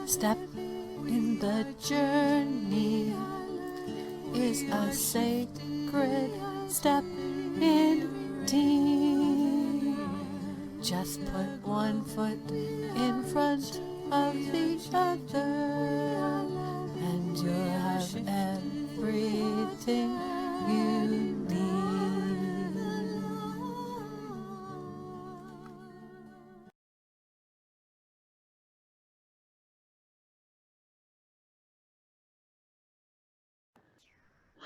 Step in the journey is a sacred step indeed. Just put one foot in front of the other, and you'll have everything you need.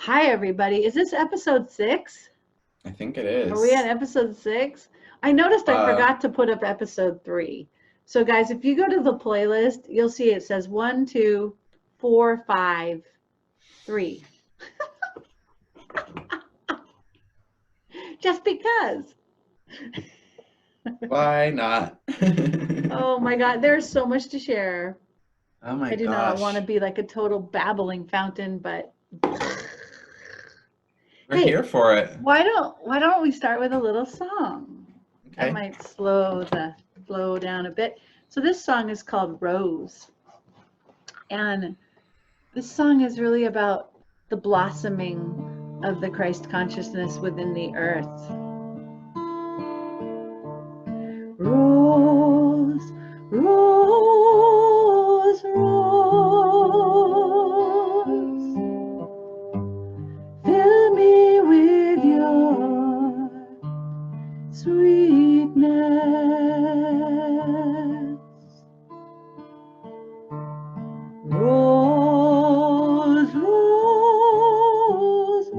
Hi, everybody. Is this episode 6? I think it is. Are we on episode 6? I noticed I forgot to put up episode 3. So, guys, if you go to the playlist, you'll see it says 1, 2, 4, 5, 3. Just because. Why not? Oh my God, there's so much to share. Oh my I do gosh. not want to be like a total babbling fountain, but We're hey, here for it. why don't we start with a little song? Okay. That might slow the flow down a bit. So this song is called Rose. And this song is really about the blossoming of the Christ consciousness within the earth. Rose, rose, rose, fill me with your sweetness. Rose, rose, rose,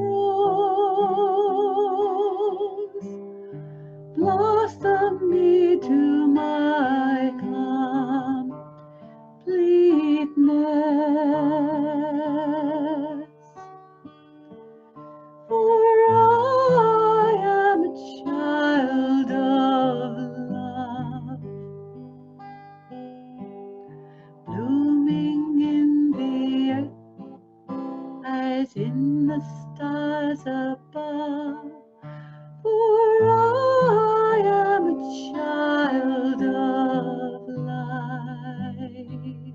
blossom me to my completeness. For I am a child of love, blooming in the earth as in the stars above. For I am a child of light,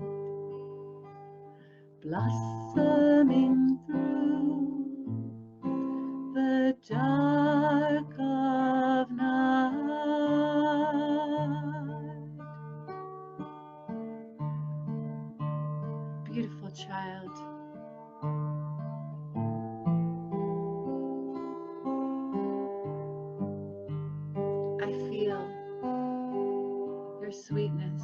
blossoming through the dark of night. Beautiful child. I feel your sweetness.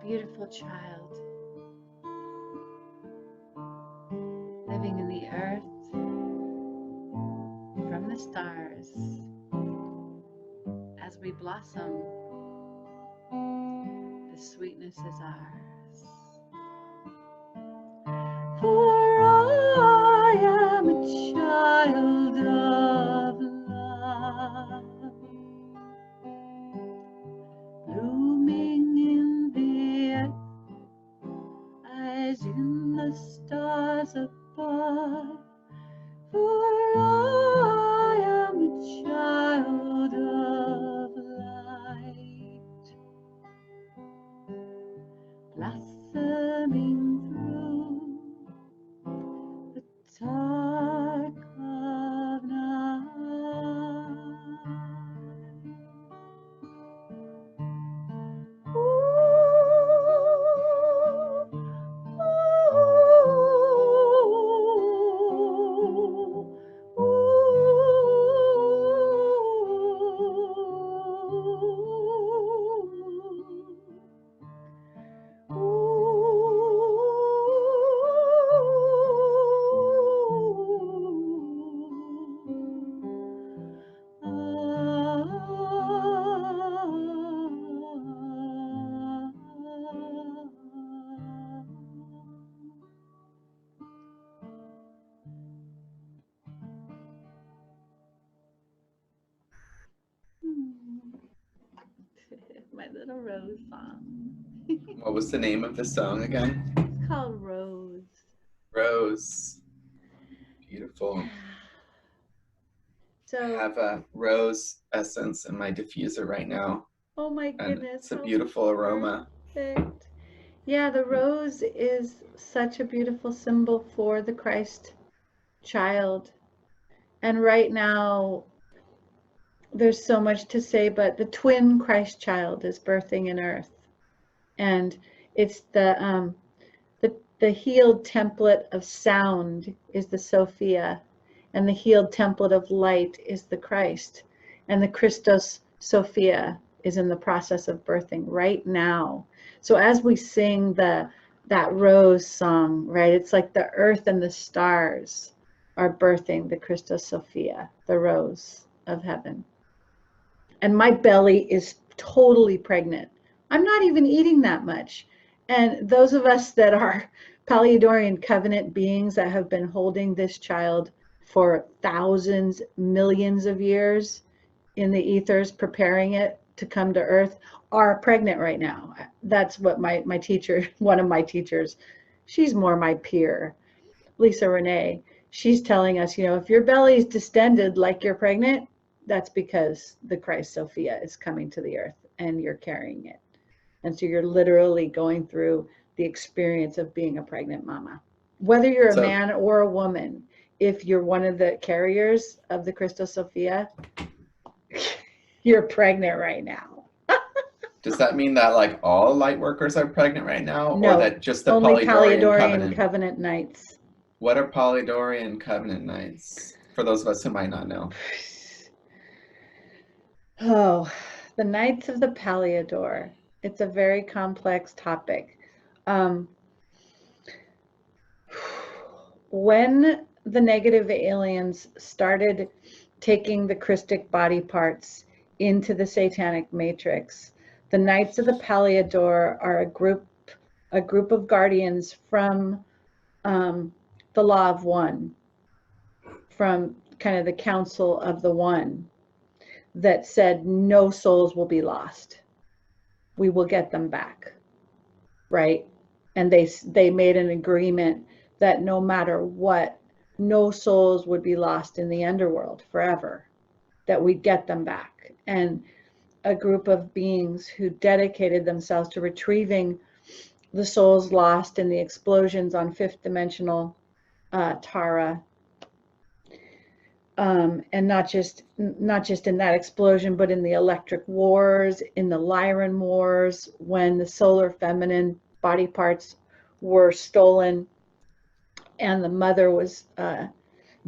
Beautiful child, living in the earth from the stars. As we blossom, the sweetness is ours. For I am a child of love, blooming in the earth as in the stars above. For I am a child of light, blossoming through the dark of night. Ooh, ooh, my little rose song. What was the name of the song again? It's called Rose. Rose. Beautiful. So, have a rose essence in my diffuser right now, oh my and goodness, it's a how beautiful aroma. perfect. Yeah, the rose is such a beautiful symbol for the Christ child. And right now, there's so much to say, but the twin Christ child is birthing in earth. And it's the healed template of sound is the Sophia, and the healed template of light is the Christ. And the Christos Sophia is in the process of birthing right now. So as we sing that rose song, right, it's like the earth and the stars are birthing the Christos Sophia, the rose of heaven. And my belly is totally pregnant. I'm not even eating that much. And those of us that are Paleodoorian covenant beings that have been holding this child for thousands, millions of years in the ethers, preparing it to come to earth, are pregnant right now. That's what my teacher, one of my teachers, she's more my peer, Lisa Renee, she's telling us, if your belly is distended like you're pregnant, that's because the Christ Sophia is coming to the earth and you're carrying it. And so you're literally going through the experience of being a pregnant mama. Whether you're a man or a woman, if you're one of the carriers of the Christos Sophia, you're pregnant right now. Does that mean that like all light workers are pregnant right now, No, or that just the only Paleodoorian covenant knights. What are Paleodoorian covenant knights? For those of us who might not know. Oh, the Knights of the Paleodoor. It's a very complex topic. When the negative aliens started taking the Christic body parts into the satanic matrix, the Knights of the Paleodoor are a group of guardians from the Law of One, from kind of the Council of the One, that said no souls will be lost. We will get them back, right? And they made an agreement that no matter what, no souls would be lost in the underworld forever, that we'd get them back. And a group of beings who dedicated themselves to retrieving the souls lost in the explosions on fifth dimensional Tara, and not just in that explosion, but in the electric wars, in the Lyran wars, when the solar feminine body parts were stolen and the mother was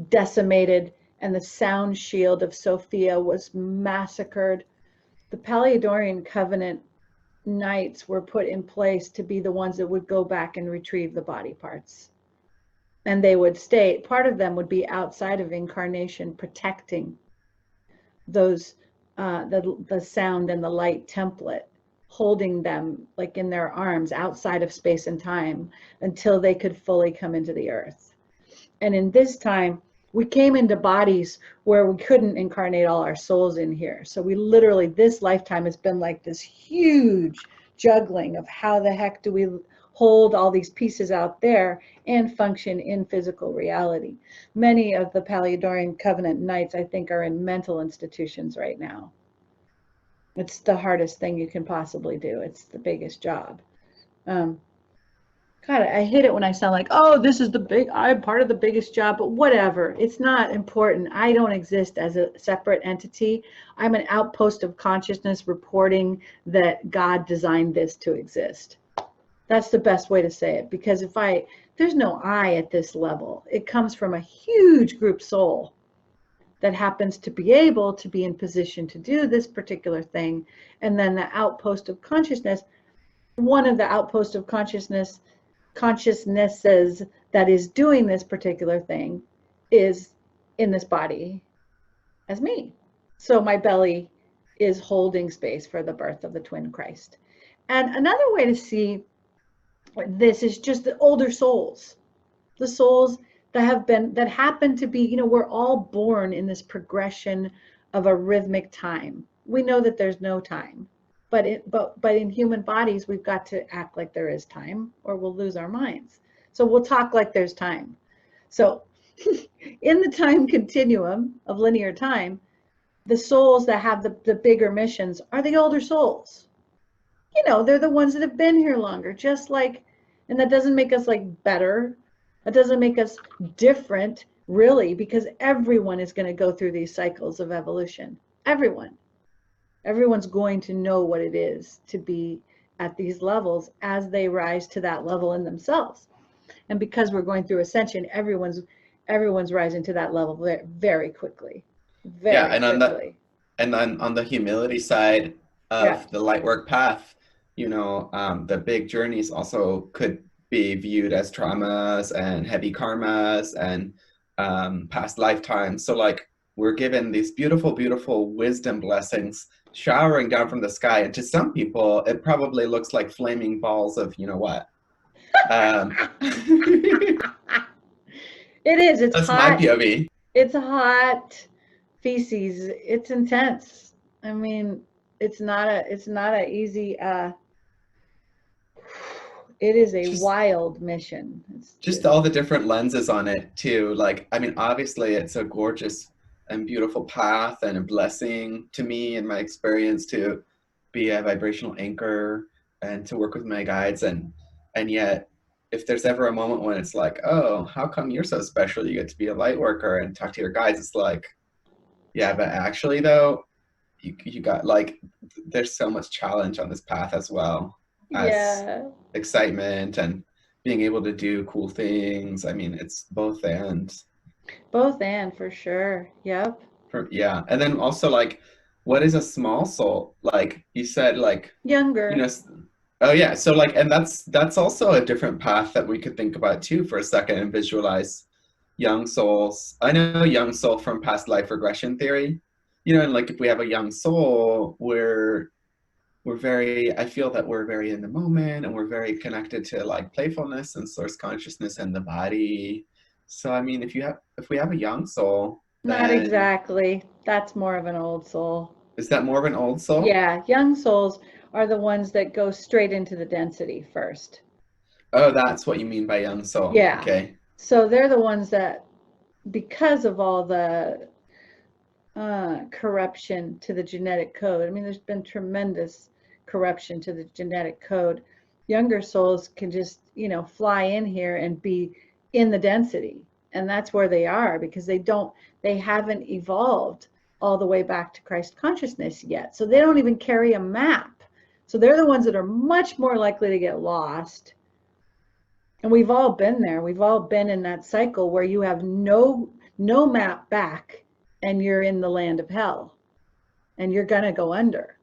decimated and the sound shield of Sophia was massacred. The Paleodoorian covenant knights were put in place to be the ones that would go back and retrieve the body parts. And they would stay, part of them would be outside of incarnation, protecting those, the sound and the light template, holding them like in their arms outside of space and time until they could fully come into the earth. And in this time, we came into bodies where we couldn't incarnate all our souls in here. So we literally, this lifetime has been like this huge juggling of how the heck do we hold all these pieces out there and function in physical reality. Many of the Paleodoorian covenant knights, I think, are in mental institutions right now. It's the hardest thing you can possibly do. It's the biggest job. God, I hate it when I sound like, oh, I'm part of the biggest job, but whatever. It's not important. I don't exist as a separate entity. I'm an outpost of consciousness reporting that God designed this to exist. That's the best way to say it, because there's no I at this level. It comes from a huge group soul that happens to be able to be in position to do this particular thing. And then the outpost of consciousness, one of the outposts of consciousnesses that is doing this particular thing is in this body as me. So my belly is holding space for the birth of the twin Christ. And another way to see this is just the older souls, the souls that happen to be, we're all born in this progression of a rhythmic time. We know that there's no time, but in human bodies, we've got to act like there is time or we'll lose our minds. So we'll talk like there's time. So in the time continuum of linear time, the souls that have the bigger missions are the older souls. You know, they're the ones that have been here longer, just like, and that doesn't make us like better. That doesn't make us different, really, because everyone is going to go through these cycles of evolution. Everyone's going to know what it is to be at these levels as they rise to that level in themselves. And because we're going through ascension, everyone's rising to that level very, very quickly. Yeah, Very quickly. and then on the humility side of Yeah. the light work path, you know, the big journeys also could be viewed as traumas and heavy karmas and past lifetimes. So like we're given these beautiful, beautiful wisdom blessings showering down from the sky, and to some people it probably looks like flaming balls of you know what. It is. It's That's my hot. POV. It's hot feces. It's intense. I mean, it's not a easy it is a Just wild mission. just all the different lenses on it too. Like, I mean, obviously it's a gorgeous and beautiful path and a blessing to me in my experience to be a vibrational anchor and to work with my guides, and yet if there's ever a moment when it's like, oh, how come you're so special, you get to be a light worker and talk to your guides, it's like, yeah, but actually though, you got like, there's so much challenge on this path as well as yeah. excitement and being able to do cool things. I mean, it's both and. Both and for sure. Yep. Yeah. And then also like, what is a small soul? Like you said, like, you know, Younger. oh yeah. So like, and that's also a different path that we could think about too for a second and visualize young souls. I know young soul from past life regression theory, you know, and like if we have a young soul, we're very, I feel that we're very in the moment and we're very connected to like playfulness and source consciousness and the body. So I mean, if we have a young soul, Not then exactly. That's more of an old soul. is that more of an old soul? Yeah, young souls are the ones that go straight into the density first. Oh, that's what you mean by young soul. Yeah. Okay. So they're the ones that, because of all the corruption to the genetic code, I mean, there's been tremendous corruption to the genetic code. Younger souls can just, you know, fly in here and be in the density. And that's where they are because they haven't evolved all the way back to Christ consciousness yet. So they don't even carry a map. So they're the ones that are much more likely to get lost. And we've all been there. We've all been in that cycle where you have no map back and you're in the land of hell and you're going to go under.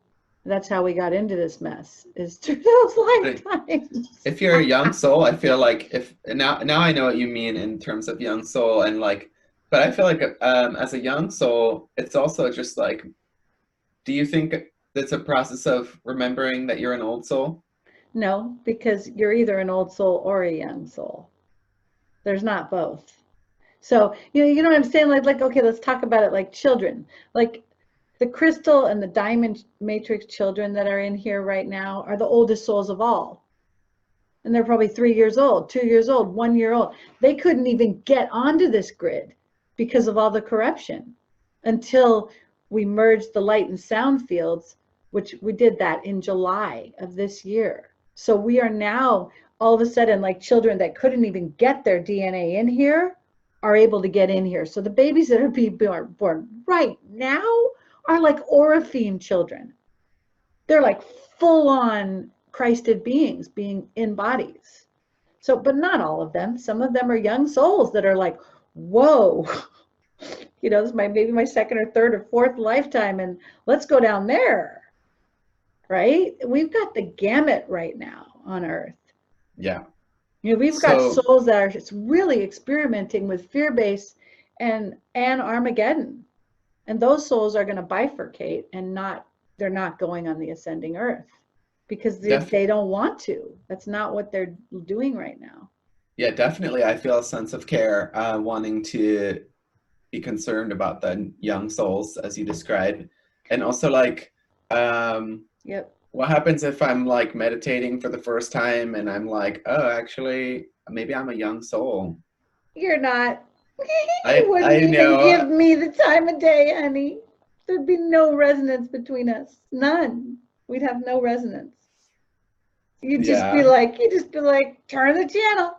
That's how we got into this mess, is through those lifetimes. If you're a young soul, I feel like if now I know what you mean in terms of young soul and like, but I feel like as a young soul, it's also just like, do you think it's a process of remembering that you're an old soul? No, because you're either an old soul or a young soul. There's not both. So, you know what I'm saying? Like, okay, let's talk about it like children. Like the crystal and the diamond matrix children that are in here right now are the oldest souls of all. And they're probably 3 years old, 2 years old, 1 year old. They couldn't even get onto this grid because of all the corruption until we merged the light and sound fields, which we did that in July of this year. So we are now all of a sudden like children that couldn't even get their DNA in here are able to get in here. So the babies that are being born right now are like Orifeme children. They're like full on Christed beings being in bodies. So, but not all of them. Some of them are young souls that are like, whoa, you know, this is maybe my second or third or fourth lifetime, and let's go down there, right? We've got the gamut right now on Earth. Yeah. You know, we've got souls that are really experimenting with fear base and Armageddon, and those souls are going to bifurcate and they're not going on the ascending Earth because they don't want to. That's not what they're doing right now. Yeah, definitely. I feel a sense of care, wanting to be concerned about the young souls, as you described. And also, like, Yep. what happens if I'm like meditating for the first time and I'm like, oh, actually, maybe I'm a young soul? You're not. I Wouldn't even know. give me the time of day, honey. There'd be no resonance between us. None. We'd have no resonance. You'd just be Yeah, like, turn the channel.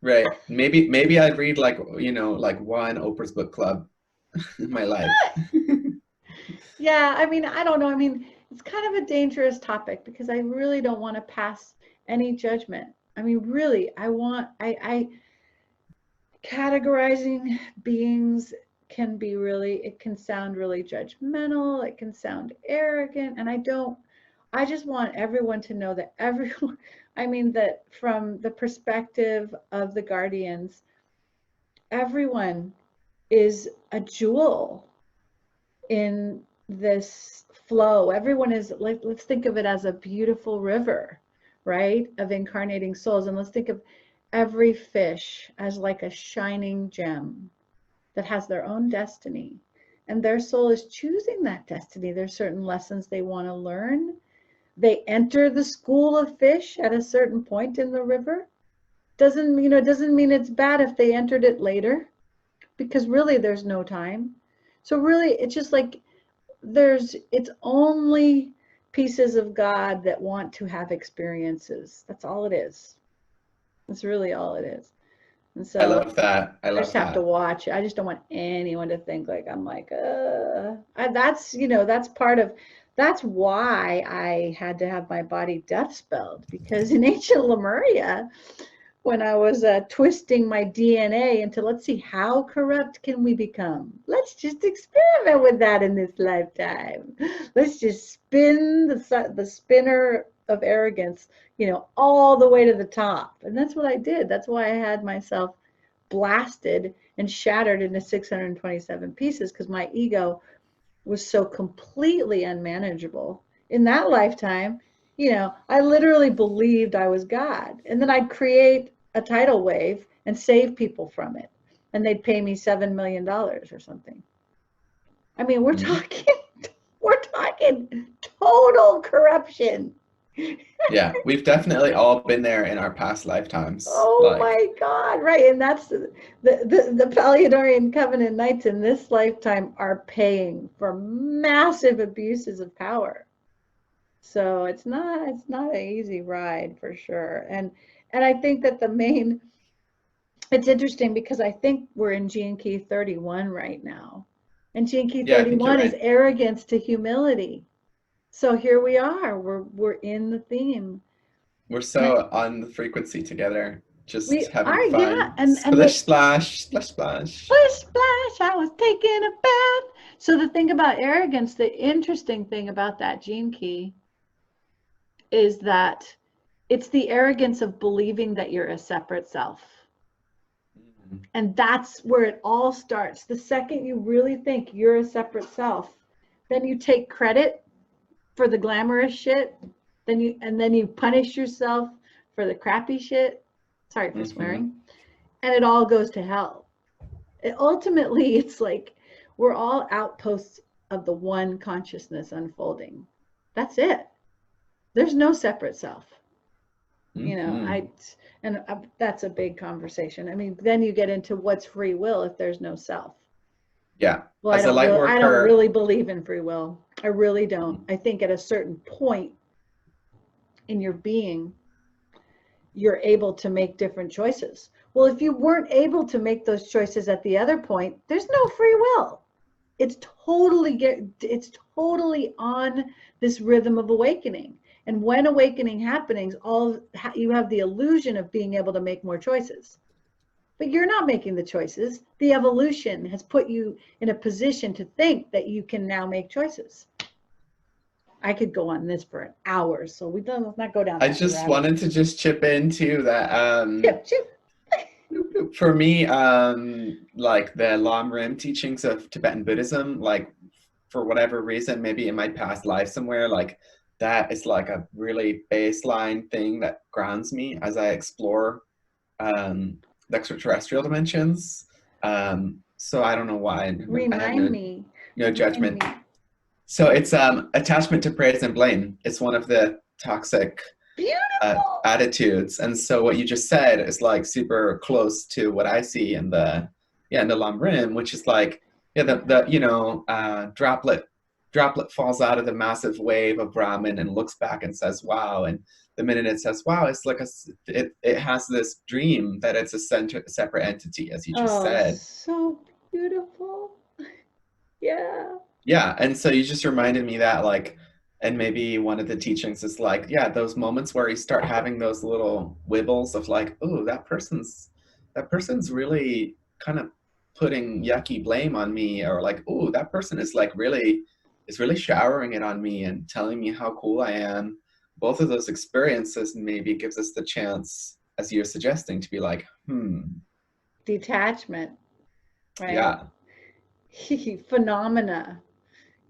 right. Maybe I'd read like, like one Oprah's book club in my life. Yeah, I mean, I don't know. I mean, it's kind of a dangerous topic because I really don't want to pass any judgment. I mean, really, I categorizing beings can be really, it can sound really judgmental, it can sound arrogant, and I just want everyone to know that everyone, I mean, that from the perspective of the guardians, everyone is a jewel in this flow. Everyone is like, let's think of it as a beautiful river, right? Of incarnating souls. And let's think of every fish as like a shining gem that has their own destiny. And their soul is choosing that destiny. There's certain lessons they want to learn. They enter the school of fish at a certain point in the river. Doesn't mean it's bad if they entered it later, because really there's no time. So really it's just like it's only pieces of God that want to have experiences. That's all it is. That's really all it is. And I so love that. I I love just have to that. watch it. I just don't want anyone to think like I'm like, that's part of, that's why I had to have my body death spelled, because in ancient Lemuria, when I was twisting my DNA into, let's see, how corrupt can we become? Let's just experiment with that in this lifetime. Let's just spin the spinner of arrogance, all the way to the top. And that's what I did. That's why I had myself blasted and shattered into 627 pieces, because my ego was so completely unmanageable. In that lifetime, I literally believed I was God. And then I'd create a tidal wave and save people from it. And they'd pay me $7 million or something. I mean, we're Mhm. talking, we're talking total corruption. Yeah, we've definitely all been there in our past lifetimes. Oh Like, my God, right. And that's the Paleodoorian Covenant Knights in this lifetime are paying for massive abuses of power. So it's not an easy ride for sure. And I think that it's interesting because I think we're in Gene Key 31 right now. And Gene Key yeah, I think you're 31 is right. arrogance to humility. So here we are. We're in the theme. We're And so on the frequency together, just we having are, yeah. fun. And Splish the splash, splash splash. splish splash, I was taking a bath. So the thing about arrogance, the interesting thing about that gene key is that it's the arrogance of believing that you're a separate self. Mhm. And that's where it all starts. The second you really think you're a separate self, then you take credit for the glamorous shit, then you punish yourself for the crappy shit. Sorry for Mhm. swearing. And it all goes to hell. Ultimately, it's like we're all outposts of the one consciousness unfolding. That's it. There's no separate self. Mhm. That's a big conversation. I mean, then you get into what's free will if there's no self. Yeah, Well, as a light I don't worker, really believe in free will. I really don't. I think at a certain point in your being, you're able to make different choices. Well, if you weren't able to make those choices at the other point, there's no free will. It's totally on this rhythm of awakening. And when awakening happenings, you have the illusion of being able to make more choices. But you're not making the choices. The evolution has put you in a position to think that you can now make choices. I could go on this for an hour, so let's not go down I that just rabbit. wanted to just chip in too that Chip. for me, like the Lam Rim teachings of Tibetan Buddhism, like for whatever reason, maybe in my past life somewhere, like that is like a really baseline thing that grounds me as I explore the extraterrestrial dimensions. So I don't know why. I have Remind me. no Remind judgment. me. So it's attachment to praise and blame. It's one of the toxic Beautiful. attitudes. And so what you just said is like super close to what I see in the yeah, the lamrim, which is like, yeah, the droplet falls out of the massive wave of Brahman and looks back and says, wow. And the minute it says, wow, it's like it has this dream that it's a separate entity, as you just Oh, said. so beautiful. Yeah. Yeah, and so you just reminded me that, like, and maybe one of the teachings is like, yeah, those moments where you start having those little wibbles of like, oh, that person's really kind of putting yucky blame on me, or like, oh, that person is like really showering it on me and telling me how cool I am. Both of those experiences maybe gives us the chance, as you're suggesting, to be like, Detachment, right? yeah. Phenomena.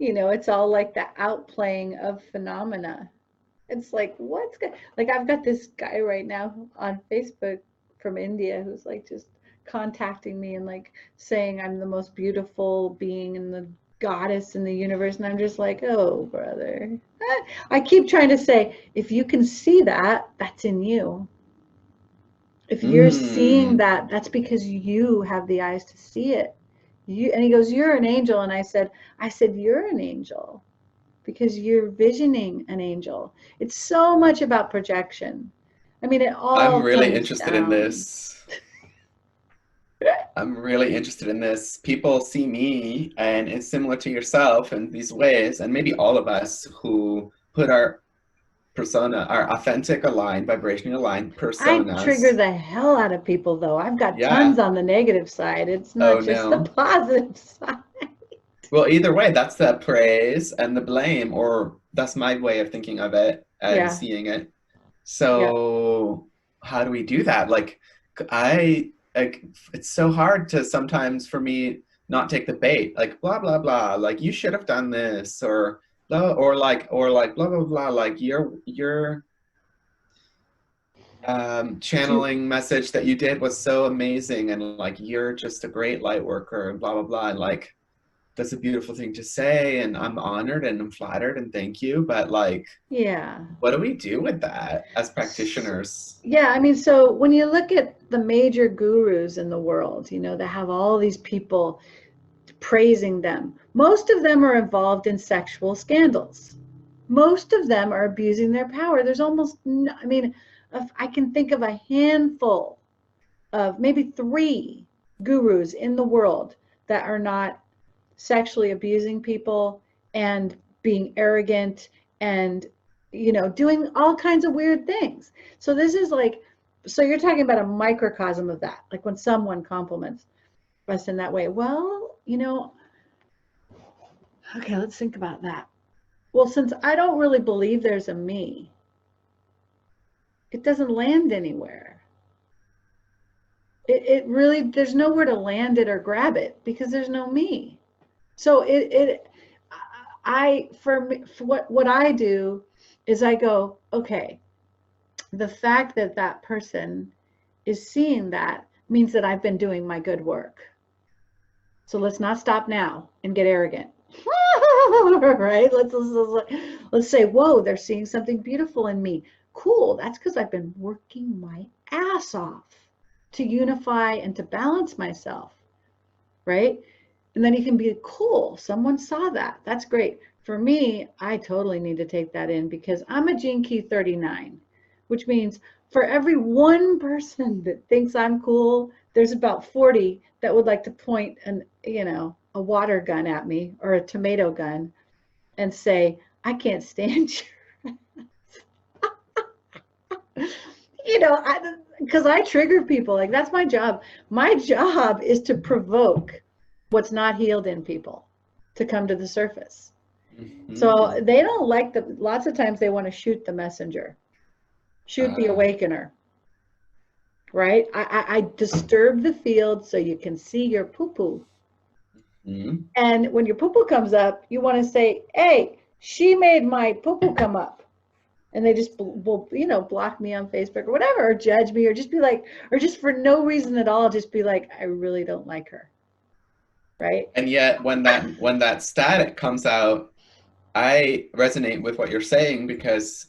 It's all like the outplaying of phenomena. It's like, what's good? Like, I've got this guy right now on Facebook from India who's like just contacting me and like saying I'm the most beautiful being and the goddess in the universe. And I'm just like, oh, brother. I keep trying to say, if you can see that, that's in you. If you're seeing Mm. that, that's because you have the eyes to see it. And he goes, you're an angel. And I said, you're an angel because you're visioning an angel. It's so much about projection. I mean, it I'm all really comes interested in down. this. I'm really interested in this. People see me, and it's similar to yourself in these ways, and maybe all of us who put our persona, our authentic aligned, vibrationally aligned I trigger personas. the hell out of people, though. I've got tons Yeah. on the negative side. It's Oh not just the no. positive side. Well, either way, that's the praise and the blame, or that's my way of thinking of it and Yeah. seeing it. Yeah. So, how do we do that? I, like, it's so hard to sometimes for me not take the bait, like blah blah blah, like you should have done this, or blah, or like blah blah blah, like your Do channeling message that you did was so amazing, and like you're just a great light worker, and blah blah blah, and like that's a beautiful thing to say, and I'm honored and I'm flattered and thank you, but like, Yeah. what do we do with that as practitioners? Yeah, I mean, so when you look at the major gurus in the world, that have all these people praising them, most of them are involved in sexual scandals. Most of them are abusing their power. There's almost, no, I mean, I can think of a handful of maybe 3 gurus in the world that are not sexually abusing people and being arrogant and doing all kinds of weird things. So this is like, so you're talking about a microcosm of that, like when someone compliments us in that way. Well, okay, let's think about that. Well, since I don't really believe there's a me, it doesn't land anywhere. It really, there's nowhere to land it or grab it because there's no me. So for me, for what I do is I go, okay, the fact that that person is seeing that means that I've been doing my good work. So let's not stop now and get arrogant. Right? Let's say, whoa, they're seeing something beautiful in me. Cool. That's because I've been working my ass off to unify and to balance myself. Right? And then you can be cool. Someone saw that. That's great. For me, I totally need to take that in because I'm a gene key 39, which means for every one person that thinks I'm cool, there's about 40 that would like to point a water gun at me or a tomato gun and say, I can't stand you. Because I trigger people. Like, that's my job. My job is to provoke what's not healed in people to come to the surface. So Mm-hmm. they don't like lots of times they want to shoot the messenger, shoot the Uh, awakener, right? I disturb the field so you can see your poo-poo. mm-hmm. And when your poo-poo comes up, you want to say, hey, she made my poo-poo come up. And they just will, block me on Facebook or whatever, or judge me, or just be like, or just for no reason at all, just be like, I really don't like her. Right? And yet, when that static comes out, I resonate with what you're saying because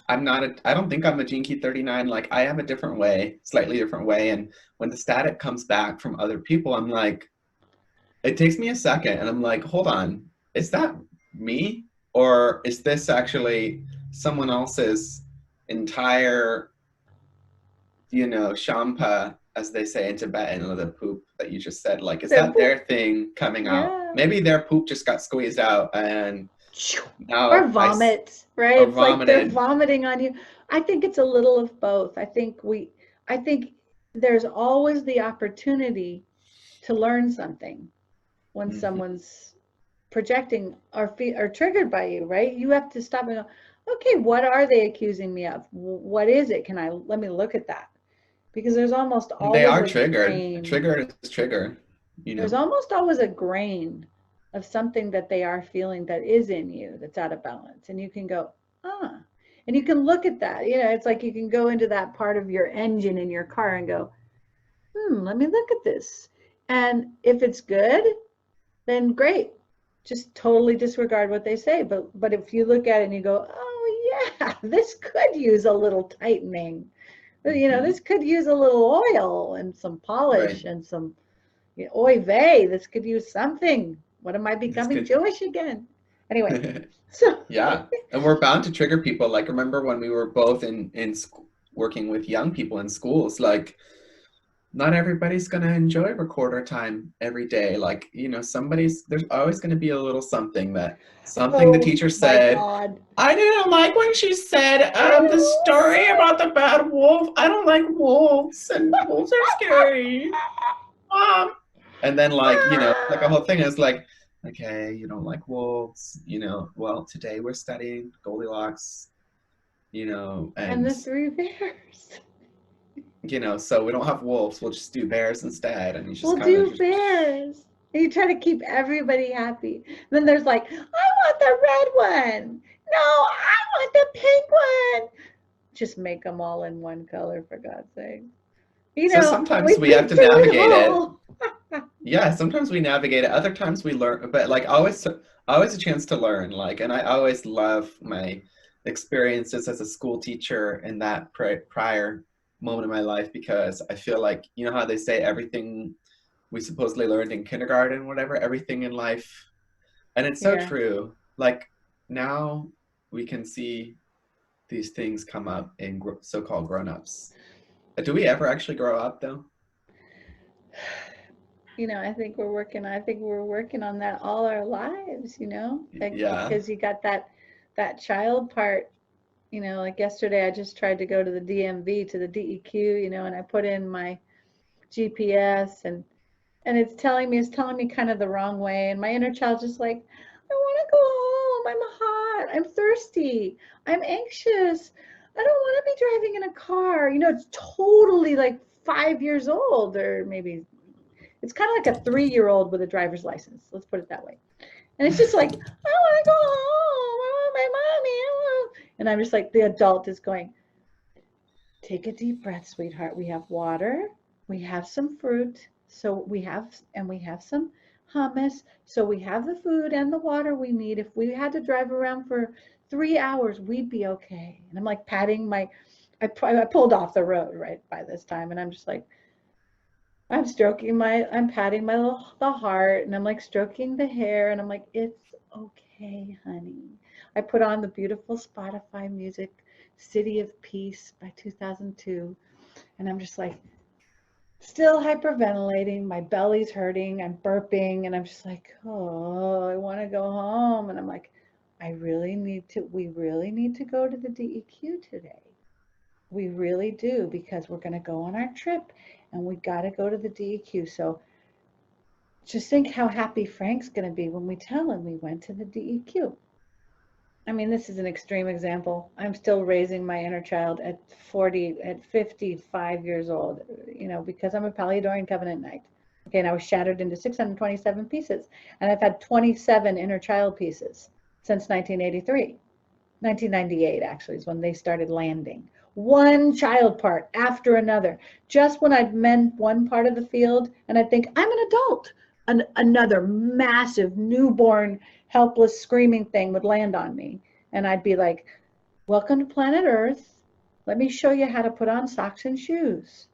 I don't think I'm a Gene Key 39. Like I have a different way, slightly different way. And when the static comes back from other people, I'm like, it takes me a second and I'm like, hold on, is that me? Or is this actually someone else's entire, shampa, as they say in Tibetan, or the poop that you just said? Like, is Their that their poop. thing coming out? Yeah. Maybe their poop just got squeezed out and Or now vomit, right? or It's like they're vomited. vomiting on you. I think it's a little of both. I think there's always the opportunity to learn something when Mhm. someone's projecting or triggered by you, right? You have to stop and go, okay, what are they accusing me of? What is it? Let me look at that. Because there's almost They always are a triggered. grain. Trigger is trigger, There's almost always a grain of something that they are feeling that is in you that's out of balance. And you can go, ah, and you can look at that. It's like you can go into that part of your engine in your car and go, let me look at this. And if it's good, then great. Just totally disregard what they say. But if you look at it and you go, oh yeah, this could use a little tightening. Mhm. This could use a little oil and some polish Right. and some oy vey. This could use something. What am I This becoming could. Jewish again? Anyway, so Yeah, and we're bound to trigger people. Like remember when we were both in school, working with young people in schools, like not everybody's going to enjoy recorder time every day. Like, there's always going to be a little something the oh teacher my said. God. I didn't like when she said I the story know. about the bad wolf. I don't like wolves, and wolves are scary. Mom. And then like a whole thing is like, okay, you don't like wolves, well, today we're studying Goldilocks, And and the three bears. so we don't have wolves, we'll just do bears instead. And you just We'll kind of do just bears. And you try to keep everybody happy. Then there's like, I want the red one. No, I want the pink one. Just make them all in one color, for God's sake. so We sometimes we have think to through it navigate it. all. Yeah, sometimes we navigate it, other times we learn, but like always a chance to learn. Like, and I always love my experiences as a school teacher in that prior moment in my life, because I feel like, how they say everything we supposedly learned in kindergarten, whatever, everything in life, and it's so Yeah. true. Like now we can see these things come up in so-called grown-ups. Do we ever actually grow up though? I think we're working on that all our lives, like, Yeah. because you got that child part, like yesterday I just tried to go to the DMV, to the DEQ, and I put in my GPS, and it's telling me kind of the wrong way, and my inner child's just like, I want to go home. I'm hot. I'm thirsty. I'm anxious. I don't want to be driving in a car. It's totally like 5 years old, or maybe it's kind of like a 3-year-old with a driver's license. Let's put it that way. And it's just like, I want to go home. I want my mommy. And I'm just like, the adult is going, take a deep breath, sweetheart. We have water. We have some fruit. We have some hummus. So we have the food and the water we need. If we had to drive around for 3 hours, we'd be okay. And I'm like patting I pulled off the road right by this time. And I'm just like, I'm patting the heart, and I'm like stroking the hair, and I'm like, it's okay, honey. I put on the beautiful Spotify music, City of Peace by 2002, and I'm just like, still hyperventilating. My belly's hurting. I'm burping, and I'm just like, oh, I want to go home. And I'm like, we really need to go to the DEQ today. We really do, because we're going to go on our trip and we got to go to the DEQ. So just think how happy Frank's going to be when we tell him we went to the DEQ. I mean, this is an extreme example. I'm still raising my inner child at 55 years old, because I'm a Paleodoor Covenant Knight. Okay, and I was shattered into 627 pieces. And I've had 27 inner child pieces since 1983. 1998 actually is when they started landing. One child part after another. Just when I'd mend one part of the field and I think I'm an adult, another massive newborn helpless screaming thing would land on me, and I'd be like, Welcome to planet Earth. Let me show you how to put on socks and shoes.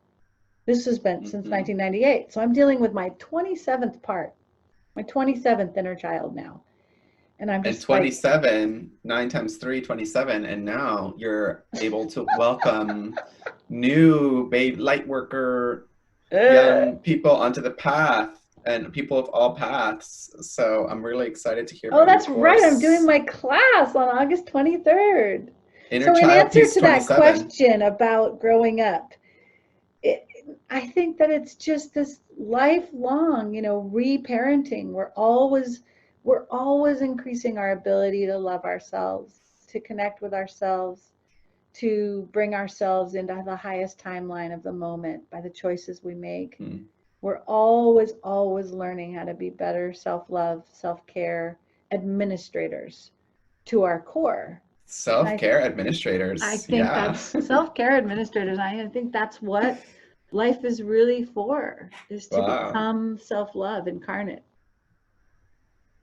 This has been since 1998. So I'm dealing with my 27th part, my 27th inner child now. And I'm And just like, 27, 9 times 3, 27, and now you're able to welcome new light worker young people onto the path, and people of all paths. So I'm really excited to hear oh, about your that's right. I'm doing course. my class on August 23rd. Inner So in Child answer Piece to that 27. question about growing up, I think that it's just this lifelong, reparenting. We're always increasing our ability to love ourselves, to connect with ourselves, to bring ourselves into the highest timeline of the moment by the choices we make. We're always, always learning how to be better self-love, self-care administrators to our core. Self-care administrators. I think Yeah. that's self-care administrators. I think that's what life is really for, is to Wow. become self-love incarnate.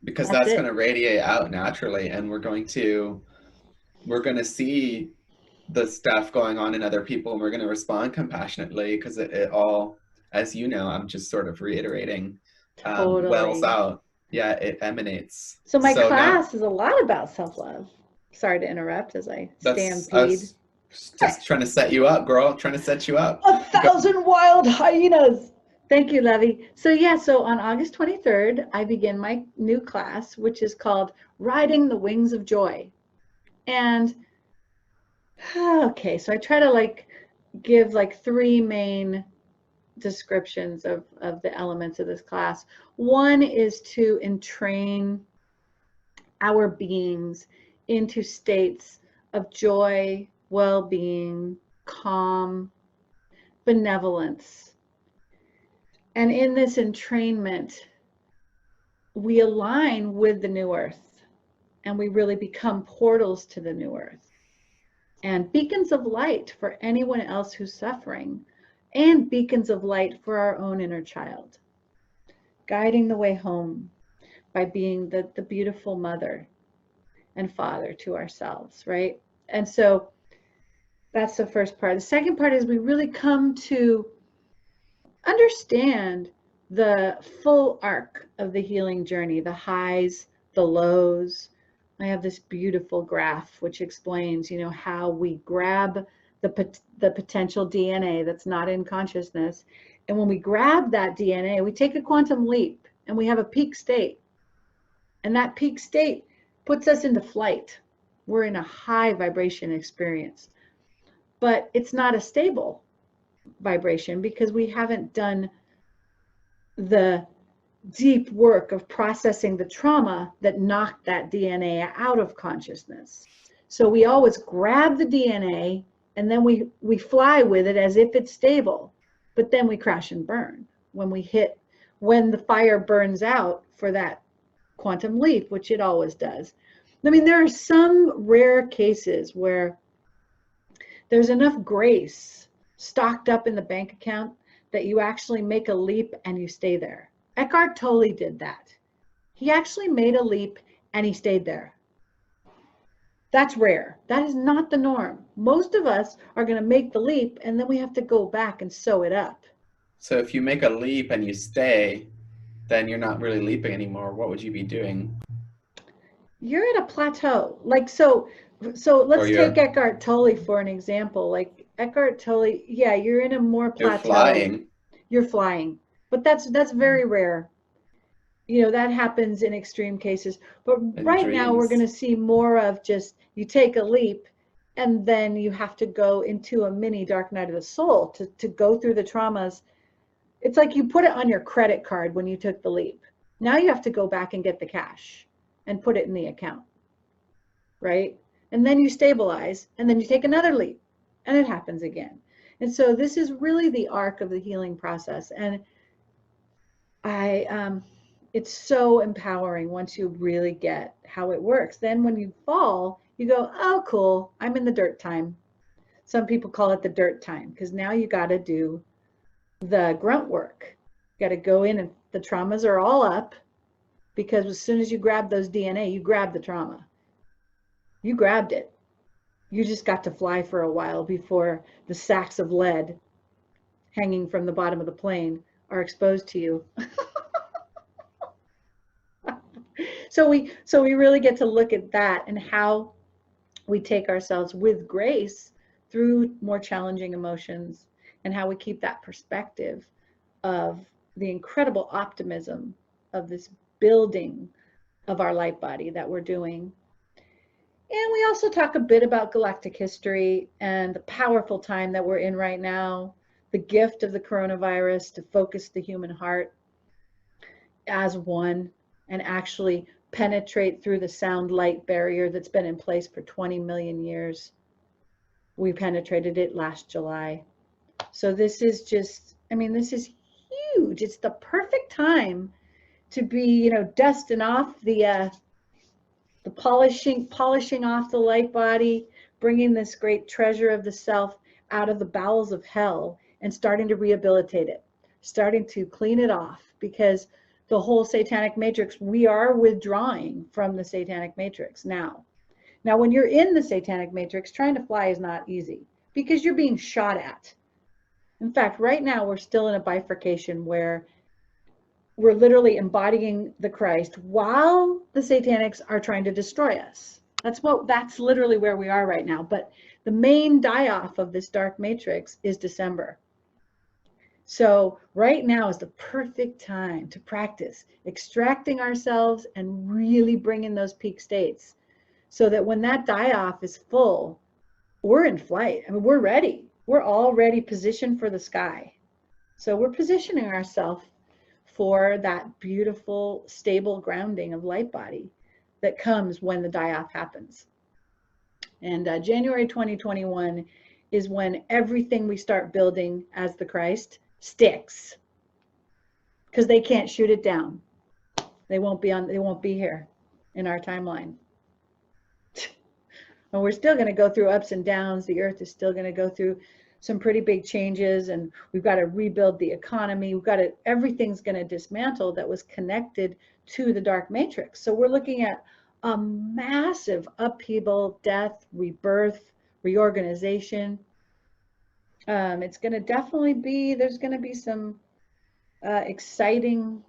Because That's that's going it. to radiate out naturally, and we're going to see the stuff going on in other people, and we're going to respond compassionately, because it all, as you know, I'm just sort of reiterating, wells Totally. out. Yeah, it emanates. So my So now class is a lot about self-love. Sorry to interrupt as I I stampede. was just trying to set you up, girl. Trying to set you up. 1,000 wild hyenas. Thank you, Levy. So on August 23rd, I begin my new class, which is called Riding the Wings of Joy. And okay, so I try to give three main descriptions of the elements of this class. One is to entrain our beings into states of joy, well-being, calm, benevolence. And in this entrainment, we align with the new earth, and we really become portals to the new earth and beacons of light for anyone else who's suffering, and beacons of light for our own inner child, guiding the way home by being the beautiful mother and father to ourselves, right? And so that's the first part. The second part is we really come to understand the full arc of the healing journey, the highs, the lows. I have this beautiful graph which explains, how we grab the potential DNA that's not in consciousness. And when we grab that DNA, we take a quantum leap and we have a peak state. And that peak state puts us into flight. We're in a high vibration experience. But it's not a stable vibration because we haven't done the deep work of processing the trauma that knocked that DNA out of consciousness. So we always grab the DNA and then we fly with it as if it's stable, but then we crash and burn when the fire burns out for that quantum leap, which it always does. I mean, there are some rare cases where there's enough grace stocked up in the bank account that you actually make a leap and you stay there. Eckhart Tolle did that. He actually made a leap and he stayed there. That's rare. That is not the norm. Most of us are going to make the leap and then we have to go back and sew it up. So if you make a leap and you stay, then you're not really leaping anymore. What would you be doing? You're at a plateau. So let's take Eckhart Tolle for an example. Like Eckhart Tolle, yeah, you're in a more plateau. You're flying. You're flying. But that's very rare. That happens in extreme cases. But right now we're going to see more of just you take a leap and then you have to go into a mini dark night of the soul to go through the traumas. It's like you put it on your credit card when you took the leap. Now you have to go back and get the cash and put it in the account, right? And then you stabilize and then you take another leap and it happens again. And so this is really the arc of the healing process. And it's so empowering once you really get how it works. Then when you fall, you go, oh, cool, I'm in the dirt time. Some people call it the dirt time because now you got to do the grunt work. You got to go in and the traumas are all up because as soon as you grab those DNA, you grab the trauma. You grabbed it. You just got to fly for a while before the sacks of lead hanging from the bottom of the plane are exposed to you. So we really get to look at that and how we take ourselves with grace through more challenging emotions, and how we keep that perspective of the incredible optimism of this building of our light body that we're doing. And we also talk a bit about galactic history and the powerful time that we're in right now, the gift of the coronavirus to focus the human heart as one and actually penetrate through the sound light barrier that's been in place for 20 million years. We penetrated it last July. So this is just, I mean, this is huge. It's the perfect time to be, you know, dusting off the polishing off the light body, bringing this great treasure of the self out of the bowels of hell and starting to rehabilitate it, starting to clean it off, because the whole satanic matrix, we are withdrawing from the satanic matrix now. Now, when you're in the satanic matrix, trying to fly is not easy because you're being shot at. In fact, right now we're still in a bifurcation where we're literally embodying the Christ while the satanics are trying to destroy us. That's literally where we are right now. But the main die-off of this dark matrix is December. So right now is the perfect time to practice extracting ourselves and really bring in those peak states, so that when that die-off is full, we're in flight. I mean, we're ready. We're already positioned for the sky. So we're positioning ourselves for that beautiful, stable grounding of light body that comes when the die-off happens. And January 2021 is when everything we start building as the Christ sticks, because they can't shoot it down. They won't be here in our timeline. And we're still going to go through ups and downs. The earth is still going to go through some pretty big changes, and we've got to rebuild the economy. Everything's going to dismantle that was connected to the dark matrix. So we're looking at a massive upheaval, death, rebirth, reorganization. It's going to definitely be, there's going to be some exciting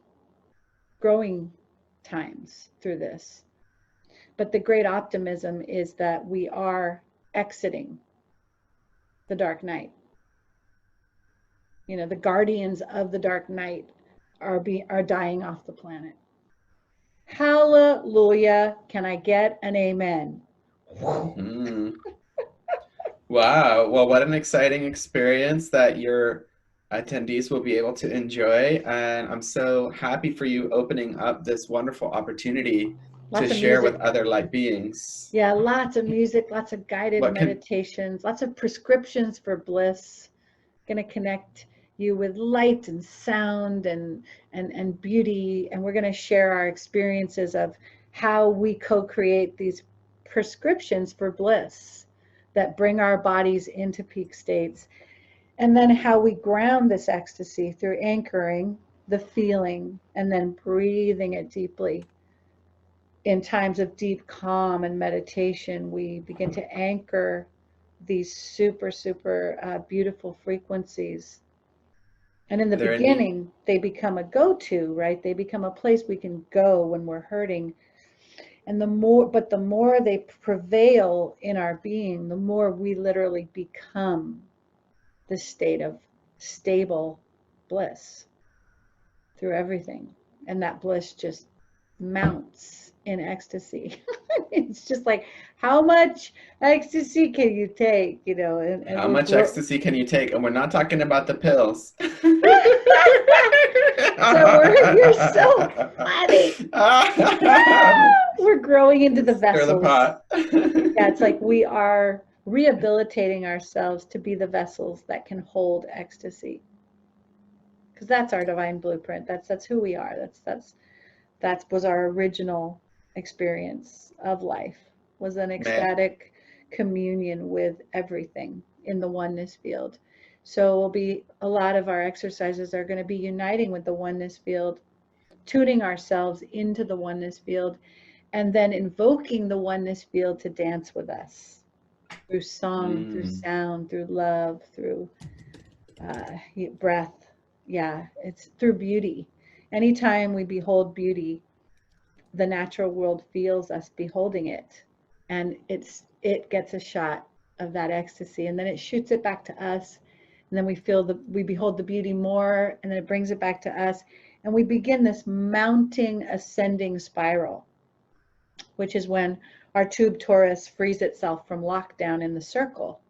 growing times through this. But the great optimism is that we are exiting the dark night. You know, the guardians of the dark night are dying off the planet. Hallelujah. Can I get an amen? Mm. Wow. Well, what an exciting experience that your attendees will be able to enjoy. And I'm so happy for you opening up this wonderful opportunity to share with other light beings. Yeah, lots of music, lots of guided meditations, lots of prescriptions for bliss. Going to connect you with light and sound and beauty. And we're going to share our experiences of how we co-create these prescriptions for bliss that bring our bodies into peak states. And then how we ground this ecstasy through anchoring the feeling and then breathing it deeply. In times of deep calm and meditation, we begin to anchor these super, super beautiful frequencies. And in the beginning, they become a go-to, right? They become a place we can go when we're hurting. And the more they prevail in our being, the more we literally become this state of stable bliss through everything. And that bliss just mounts in ecstasy. It's just like, how much ecstasy can you take, you know? And how much ecstasy can you take? And we're not talking about the pills. So you're so funny. We're growing into the vessels. Stir the pot. Yeah, it's like we are rehabilitating ourselves to be the vessels that can hold ecstasy. Because that's our divine blueprint. That's who we are. That was our original experience of life, was an ecstatic communion with everything in the oneness field. So a lot of our exercises are going to be uniting with the oneness field, tuning ourselves into the oneness field, and then invoking the oneness field to dance with us. through song, through Mm. sound, through love, through breath. Yeah, it's through beauty. Anytime we behold beauty, the natural world feels us beholding it, and it gets a shot of that ecstasy, and then it shoots it back to us, and then we behold the beauty more, and then it brings it back to us, and we begin this mounting, ascending spiral, which is when our tube torus frees itself from lockdown in the circle,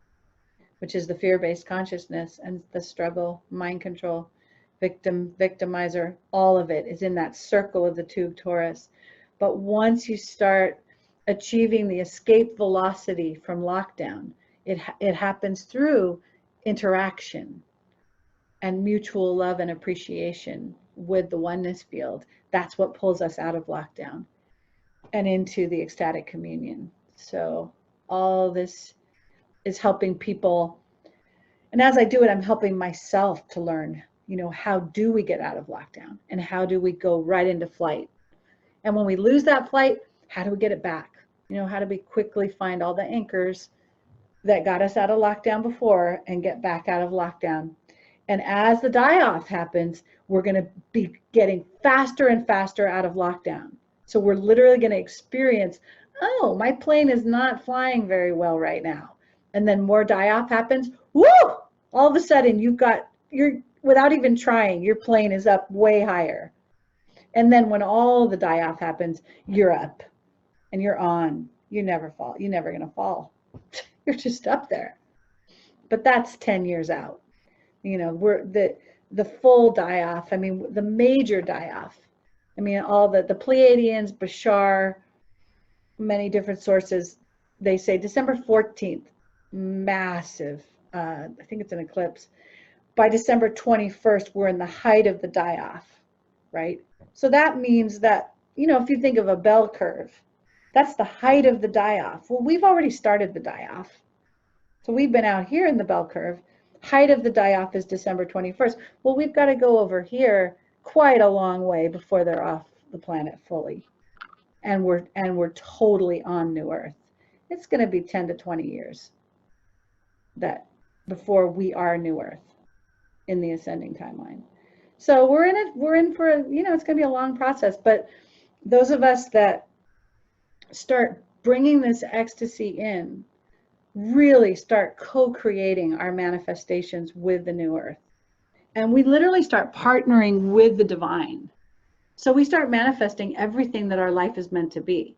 which is the fear-based consciousness and the struggle, mind control, victimizer, all of it is in that circle of the tube torus. But once you start achieving the escape velocity from lockdown, it happens through interaction and mutual love and appreciation with the oneness field. That's what pulls us out of lockdown and into the ecstatic communion. So all this is helping people. And as I do it, I'm helping myself to learn, how do we get out of lockdown and how do we go right into flight? And when we lose that flight, how do we get it back? How do we quickly find all the anchors that got us out of lockdown before and get back out of lockdown? And as the die-off happens, we're going to be getting faster and faster out of lockdown. So we're literally going to experience, oh, my plane is not flying very well right now. And then more die-off happens. Woo! All of a sudden, you're without even trying, your plane is up way higher. And then when all the die-off happens, you're up and you're on. You never fall. You're never going to fall. You're just up there. But that's 10 years out. We're the full die-off. I mean, the major die-off. I mean, all the Pleiadians, Bashar, many different sources, they say December 14th, massive, I think it's an eclipse. By December 21st, we're in the height of the die-off, right? So that means that, if you think of a bell curve, that's the height of the die-off. Well, we've already started the die-off. So we've been out here in the bell curve. Height of the die-off is December 21st. Well, we've got to go over here quite a long way before they're off the planet fully. And we're totally on New Earth. It's going to be 10 to 20 years that before we are New Earth in the ascending timeline. So we're in for, it's going to be a long process, but those of us that start bringing this ecstasy in really start co-creating our manifestations with the new earth. And we literally start partnering with the divine. So we start manifesting everything that our life is meant to be.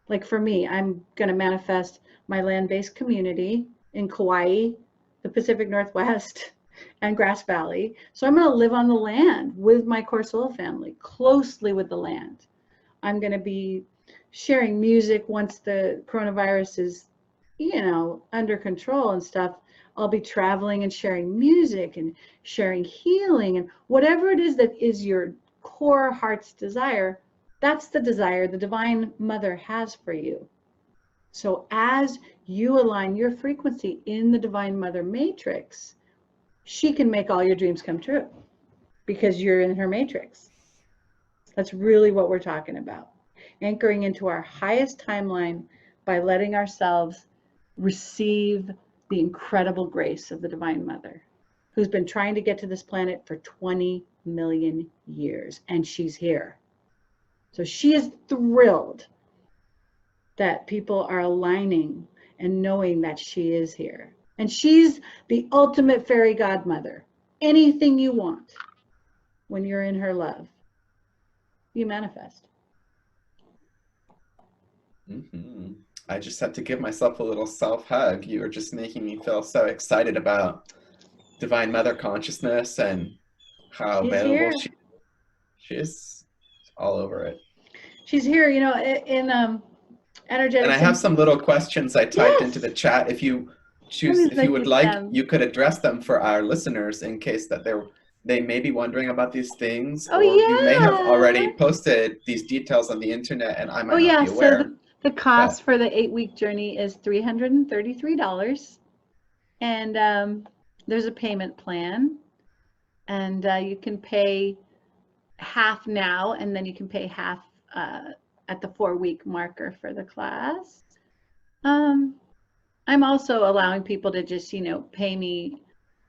Like for me, I'm going to manifest my land-based community in Kauai, the Pacific Northwest, and Grass Valley. So I'm going to live on the land with my core soul family, closely with the land. I'm going to be sharing music once the coronavirus is, under control and stuff. I'll be traveling and sharing music and sharing healing and whatever it is that is your core heart's desire. That's the desire the Divine Mother has for you. So as you align your frequency in the Divine Mother matrix, she can make all your dreams come true because you're in her matrix. That's really what we're talking about. Anchoring into our highest timeline by letting ourselves receive the incredible grace of the Divine Mother, who's been trying to get to this planet for 20 million years, and she's here. So she is thrilled that people are aligning and knowing that she is here. And she's the ultimate fairy godmother. Anything you want when you're in her love, you manifest. Mm-hmm. I just have to give myself a little self-hug. You are just making me feel so excited about Divine Mother consciousness and how available she is all over it. She's here, in energetic. And I have some little questions I typed into the chat. If you choose, if you would like, you could address them for our listeners in case that they may be wondering about these things, or you may have already posted these details on the internet and I might not be aware. So the cost for the 8-week journey is $333. And there's a payment plan. And you can pay half now, and then you can pay half at the 4-week marker for the class. I'm I'm also allowing people to just, you know, pay me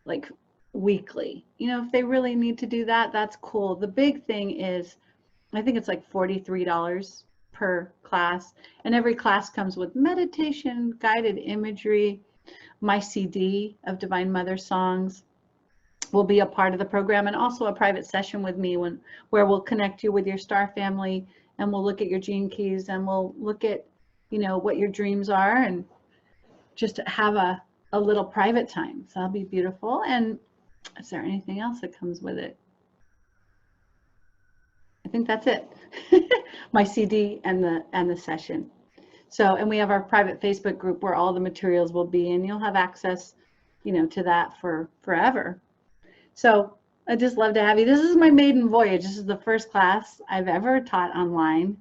like weekly. You know, if they really need to do that, that's cool. The big thing is, I think it's like $43 per class, and every class comes with meditation, guided imagery, my CD of Divine Mother songs will be a part of the program, and also a private session with me where we'll connect you with your star family, and we'll look at your gene keys, and we'll look at, you know, what your dreams are, and just have a little private time. So that'll be beautiful. And is there anything else that comes with it? I think that's it. My CD and the session. So, and we have our private Facebook group where all the materials will be, and you'll have access, you know, to that for forever. So I just love to have you. This is my maiden voyage. This is the first class I've ever taught online.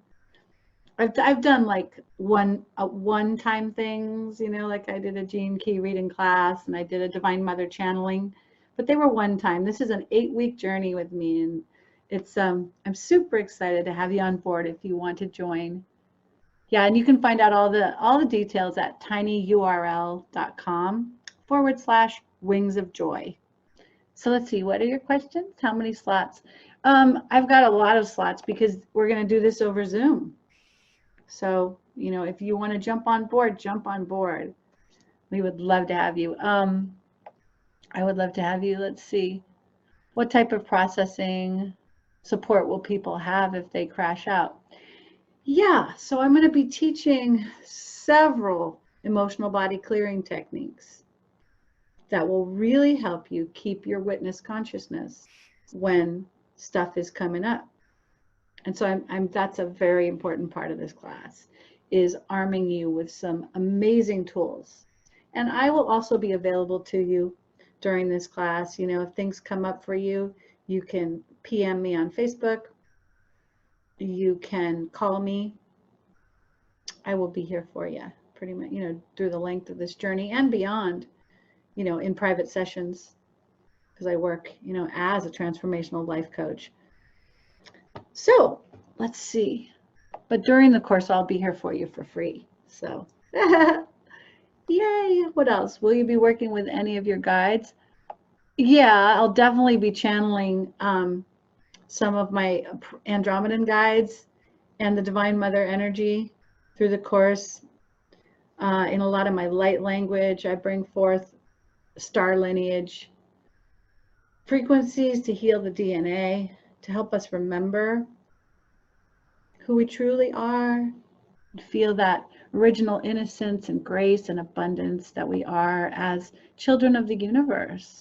I've done like one-time things, you know, like I did a gene key reading class, and I did a Divine Mother channeling, but they were one time. This is an 8-week journey with me, and it's I'm super excited to have you on board if you want to join. Yeah, and you can find out all the details at tinyurl.com/wings of joy. So let's see, what are your questions? How many slots? I've got a lot of slots because we're going to do this over Zoom. So, you know, if you want to jump on board, jump on board. We would love to have you. I would love to have you. Let's see. What type of processing support will people have if they crash out? Yeah, so I'm going to be teaching several emotional body clearing techniques that will really help you keep your witness consciousness when stuff is coming up. And so that's a very important part of this class, is arming you with some amazing tools. And I will also be available to you during this class. You know, if things come up for you, you can PM me on Facebook. You can call me. I will be here for you pretty much, you know, through the length of this journey and beyond, you know, in private sessions, because I work, you know, as a transformational life coach. So let's see. But during the course, I'll be here for you for free. So yay. What else? Will you be working with any of your guides? Yeah, I'll definitely be channeling some of my Andromedan guides and the Divine Mother energy through the course. In a lot of my light language, I bring forth star lineage frequencies to heal the DNA, to help us remember who we truly are, feel that original innocence and grace and abundance that we are as children of the universe,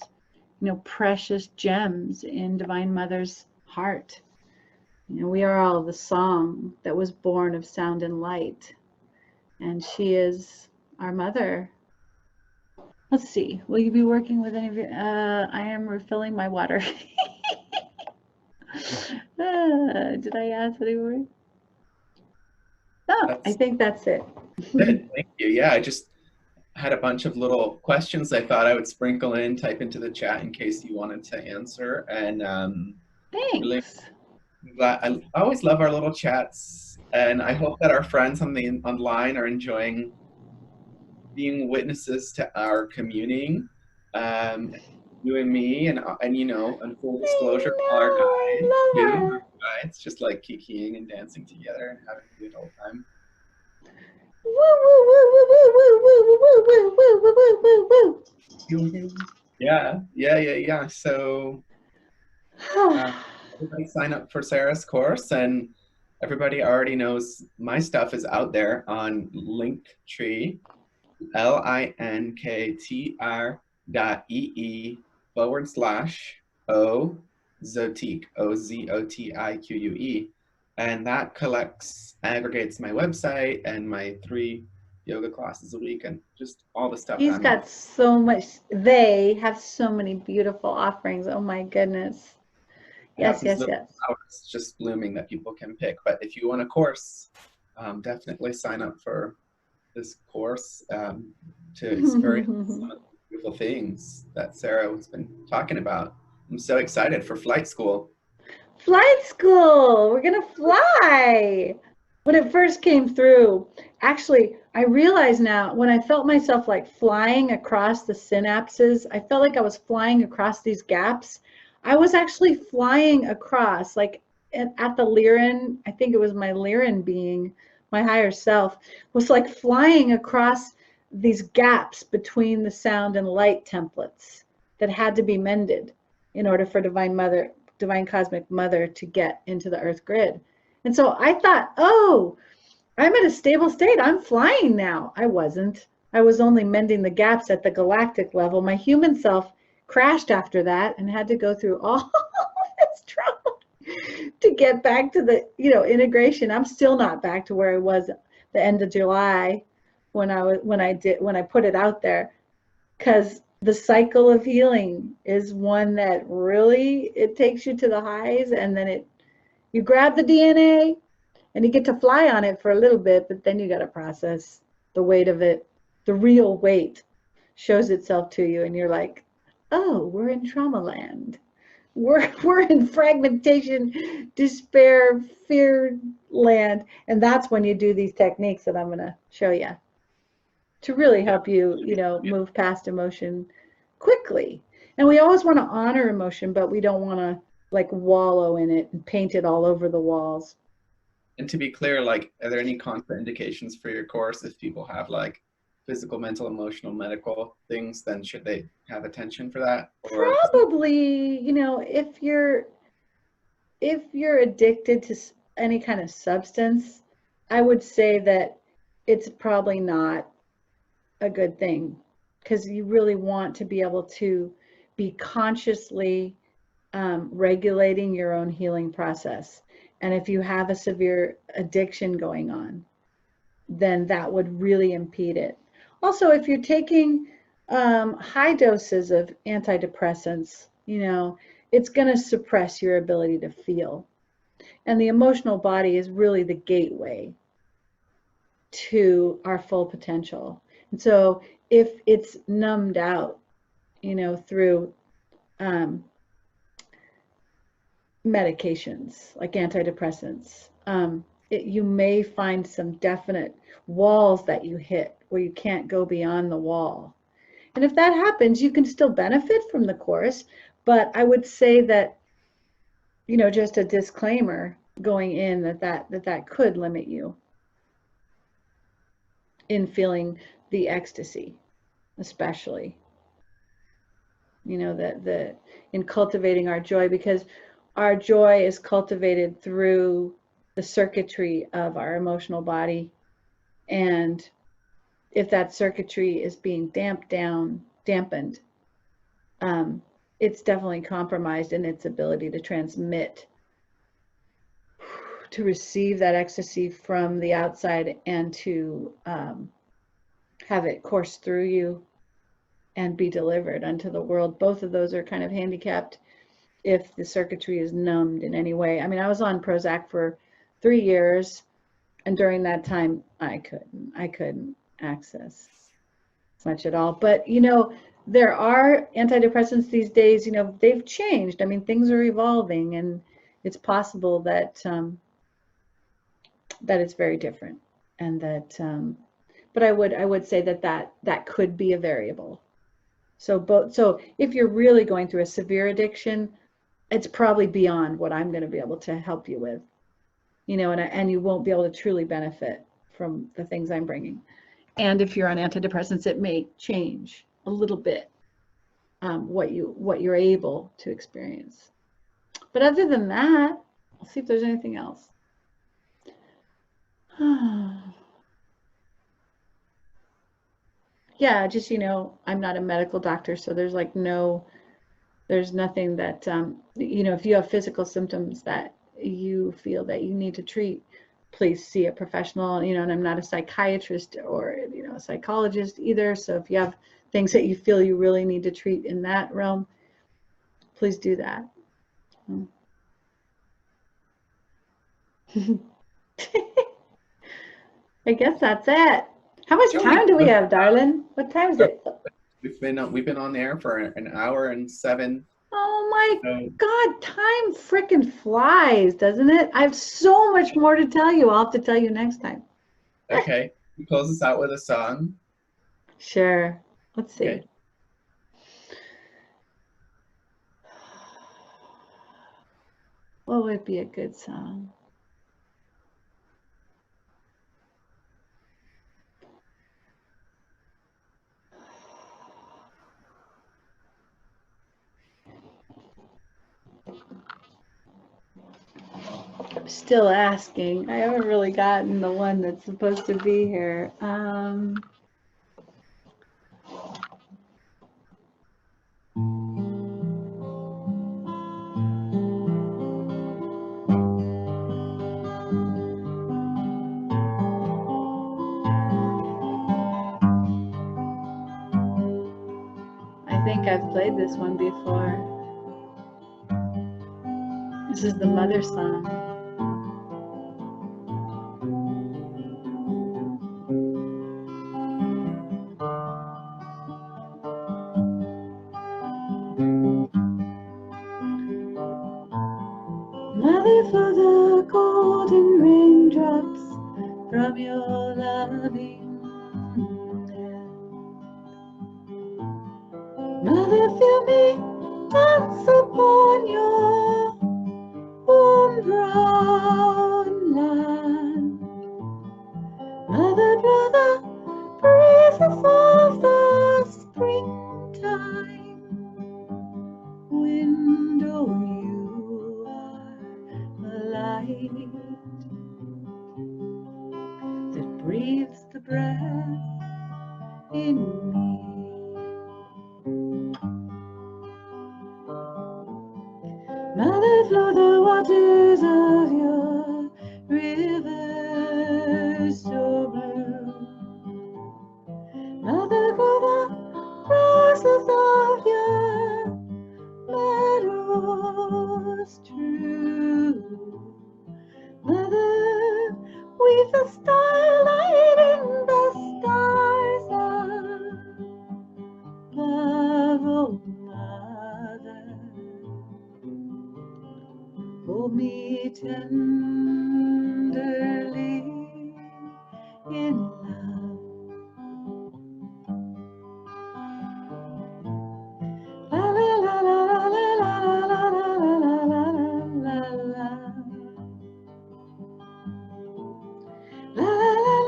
you know, precious gems in Divine Mother's heart. You know, we are all the song that was born of sound and light, and she is our mother. Let's see, will you be working with any of your, I am refilling my water. Did I ask anymore? Oh, I think that's it. Good, thank you. Yeah, I just had a bunch of little questions I thought I would sprinkle in, type into the chat in case you wanted to answer. And Thanks. really glad, I always love our little chats, and I hope that our friends online are enjoying being witnesses to our communing. You and me, and you know, and full disclosure, our guides too. Our guides just like kikiing and dancing together and having a good old time. Yeah. So everybody sign up for Sarah's course, and everybody already knows my stuff is out there on Linktree, linktr.ee/ozotique, OZOTIQUE. And that aggregates my website and my 3 yoga classes a week and just all the stuff. He's got so much. They have so many beautiful offerings. Oh my goodness. Yes. Flowers just blooming that people can pick. But if you want a course, definitely sign up for this course to experience some of the beautiful things that Sarah has been talking about. I'm so excited for flight school. Flight school. We're gonna fly. when it first came through, actually, I realize now when I felt myself like flying across the synapses, I felt like I was flying across these gaps. I was actually flying across, like at the Lyran, I think it was my Lyran being, my higher self, was like flying across these gaps between the sound and light templates that had to be mended in order for Divine Mother, Divine Cosmic Mother to get into the Earth grid. And so I thought, oh, I'm at a stable state. I'm flying now. I wasn't. I was only mending the gaps at the galactic level. My human self crashed after that and had to go through all this trouble to get back to the, integration. I'm still not back to where I was at the end of July when I put it out there, because the cycle of healing is one that really, it takes you to the highs, and then you grab the DNA and you get to fly on it for a little bit, but then you got to process the weight of it. The real weight shows itself to you, and you're like, oh, we're in trauma land. We're in fragmentation, despair, fear land. And that's when you do these techniques that I'm going to show you to really help you, move past emotion quickly. And we always want to honor emotion, but we don't want to like wallow in it and paint it all over the walls. And to be clear, like, are there any contraindications for your course if people have like physical, mental, emotional, medical things? Then should they have attention for that? Or probably, if you're addicted to any kind of substance, I would say that it's probably not a good thing, because you really want to be able to be consciously regulating your own healing process. And if you have a severe addiction going on, then that would really impede it. Also, if you're taking high doses of antidepressants, it's going to suppress your ability to feel. And the emotional body is really the gateway to our full potential. And so if it's numbed out, through medications like antidepressants, you may find some definite walls that you hit where you can't go beyond the wall. And if that happens, you can still benefit from the course, but I would say that, just a disclaimer going in that could limit you in feeling the ecstasy, especially, that in cultivating our joy, because our joy is cultivated through the circuitry of our emotional body. And if that circuitry is being dampened, it's definitely compromised in its ability to transmit, to receive that ecstasy from the outside, and to have it course through you and be delivered unto the world. Both of those are kind of handicapped if the circuitry is numbed in any way. I mean, I was on Prozac for 3 years, and during that time, I couldn't access much at all. But, there are antidepressants these days, they've changed. I mean, things are evolving, and it's possible that that it's very different, and that, but I would say that could be a variable. So if you're really going through a severe addiction, it's probably beyond what I'm going to be able to help you with, and you won't be able to truly benefit from the things I'm bringing. And if you're on antidepressants, it may change a little bit what you're able to experience. But other than that, I'll see if there's anything else. Yeah, just, I'm not a medical doctor, so there's like there's nothing that, if you have physical symptoms that you feel that you need to treat, please see a professional, and I'm not a psychiatrist or, a psychologist either. So if you have things that you feel you really need to treat in that realm, please do that. I guess that's it. How much time do we have, darling? What time is it? We've been on the air for an hour and 7 Oh my So, God, time frickin' flies, doesn't it? I have so much more to tell you. I'll have to tell you next time. okay, you close us out with a song. Sure. Let's Okay. see. What would be a good song? I'm still asking. I haven't really gotten the one that's supposed to be here. I think I've played this one before. This is the mother song. Mother, for the golden raindrops from your loving hand. Mother, feel me dance upon your warm brown land. Mother, brother, breezes of the springtime. Window, you are a light that breathes the breath in me. Mother, flow the waters of your river so blue. Mother, grow the roses of your meadows true. Mother, weave the starlight in the stars above, oh Mother. Hold me tenderly in love. La la la la la la la la la la la la. La la la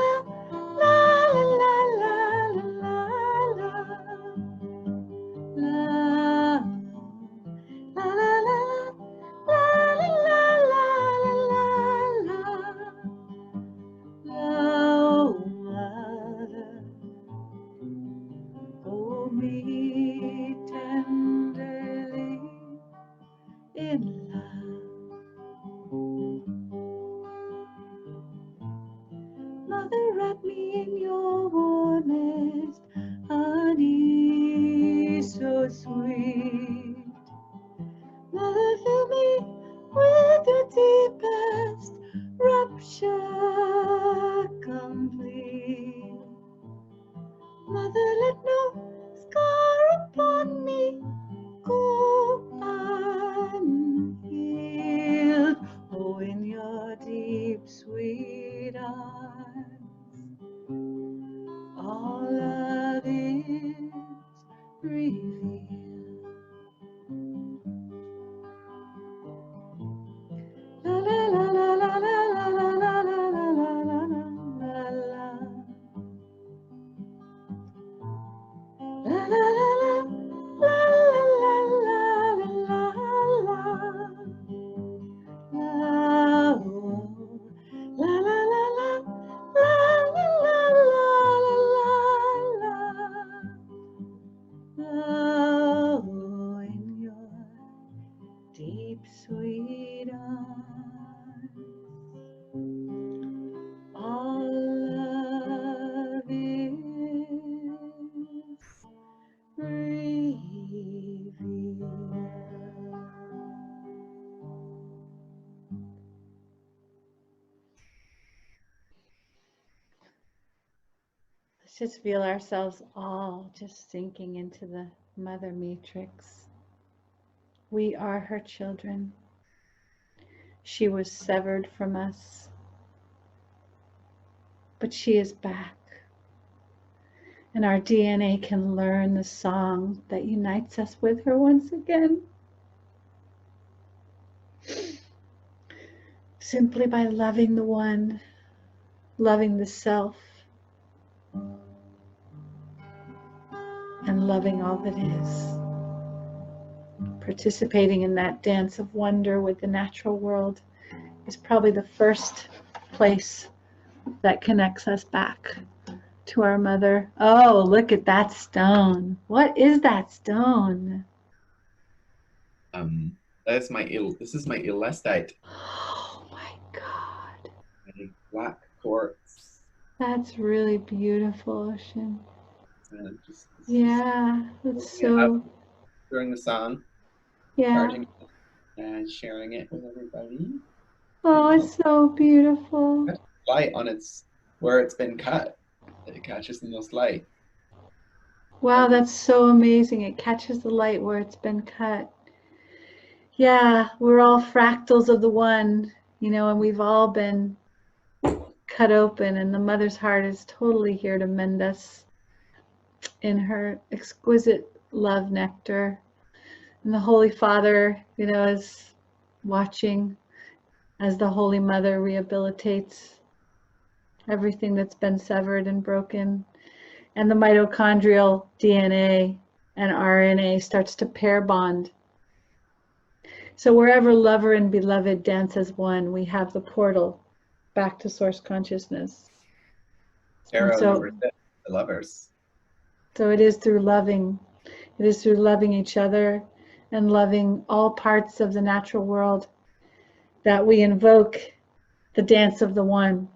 la la la la la la la. La la la la la la la la. Oh, Mother, hold me tenderly in love. Mother, wrap me in your warmest honey so sweet. Mother, fill me with your deepest rapture complete. Mother, let no scar upon me go unhealed. Oh, in your deep, sweet arms, all love is revealed. La la la la la la la la la la la la la. La la la la la la la la la la. La la la la la la la la la. Oh, in your deep, sweet arms, all love is revealed. Let's just feel ourselves all just sinking into the mother matrix. We are her children. She was severed from us, but she is back. And our DNA can learn the song that unites us with her once again. Simply by loving the one, loving the self, and loving all that is. Participating in that dance of wonder with the natural world is probably the first place that connects us back to our mother. Oh, look at that stone. What is that stone? This is my elastite. Oh my God. My black quartz. That's really beautiful, Ocean. Just Yeah, that's so. during the song, Yeah. charging it and sharing it with everybody. Oh, it's so beautiful. Light on its where it's been cut. It catches the most light. Wow, that's so amazing. It catches the light where it's been cut. Yeah, we're all fractals of the one, and we've all been cut open, and the mother's heart is totally here to mend us in her exquisite love nectar. And the Holy Father, is watching as the Holy Mother rehabilitates everything that's been severed and broken. And the mitochondrial DNA and RNA starts to pair bond. So wherever lover and beloved dance as one, we have the portal back to source consciousness. Tarot So, number 6, the lovers. So it is through loving. It is through loving each other and loving all parts of the natural world that we invoke the dance of the one,